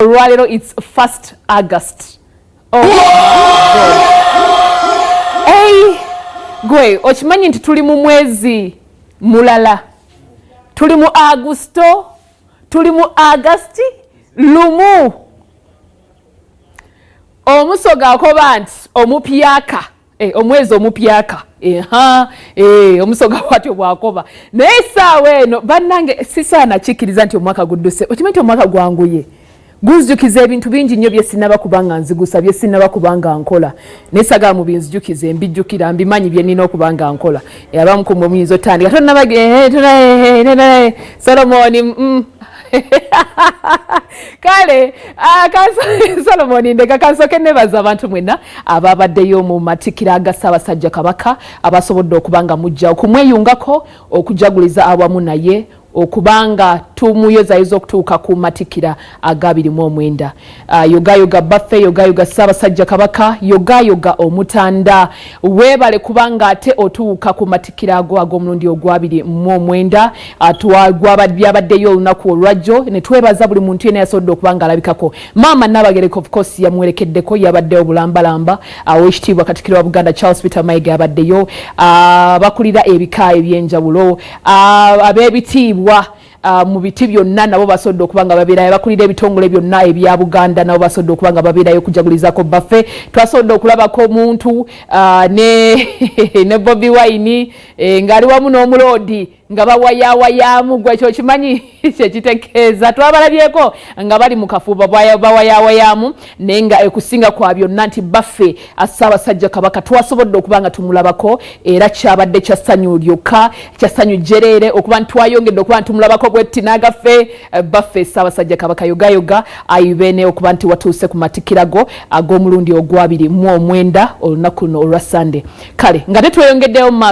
Olwalero it's 1st August. Oh hey gwe okimanyi nti tuli mu mwezi mulala, tuli mu Agusto, tuli mu Agasti lumu. Omusoga akoba nti omupyaka omwezi omupyaka omusoga watyo bwakoba naye essaawa eno bannange sisaana kikkiriza nti omwaka gudduse. Okimanyi nti omwaka gwanguye gunzijukiza ebintu bingi nnyo bye sinaba kubanga nzigusa, bye sinaba kubanga nkola. Naye sagala mu binzijukize mbijjukira mbimanyi bye nnina okubanga nkola. Abamu ku mmwe muyinza otandika Solomon kale Solomon ndeka kansoke nebaza abantu mwenna ababaddeyo mu matikira aga Ssaabasajja Kabaka abasobodde okubanga mujja okumweyungako okujaguliza awamu naye okubanga tumuyozayiza okutuuka ku matikira aga 29. Yogaayoga baffe, Yogaayoga Ssaabasajja Kabaka, Yogaayoga omutanda weebale kubanga ate otuuka ku matikira ago ag'omulundi ogwa 29 byabaddeyo olunaku olwajjo ne twebaza buli muntu yenna yasobodde okubanga alabikako. Maama Nabagereko of course yamwerekeddeko, yabaddeyo bulambalamba. Oweekitiibwa Katikkiro wa Buganda Charles Peter Mayiga yabaddeyo, bakulira ebika ebyenjawulo, ab'ebitiibwa mu biti byonna nabo basobodde okubanga babeerayo, bakulira ebitongole byonna ebya Buganda nabo basobodde okubanga babeerayo okujagulizako baffe. Twasobodde okulabako omuntu ne Bobi Wine ng'ali wamu n'omuloodi nga bawayawayamu. Gwe ekyo kimanyi kyekitegeeza. Twabalabyeko nga bali mu kafuba bawayawayamu naye nga ekusinga kwa byonna nti baffe Ssaabasajja Kabaka twasobodde okubanga tumulabako era kyabadde kya ssanyu lyokka, kya ssanyu jjereere okuba ntwayongedde okuba ntumulabako bwetti n'agaffe baffe Ssaabasajja Kabaka Yogaayoga Ayii Beene okuba nti watuuse ku matikirago ag'omulundi ogwa 29 olunaku luno olwa Sunday. Kale nga tetweyongeddeyo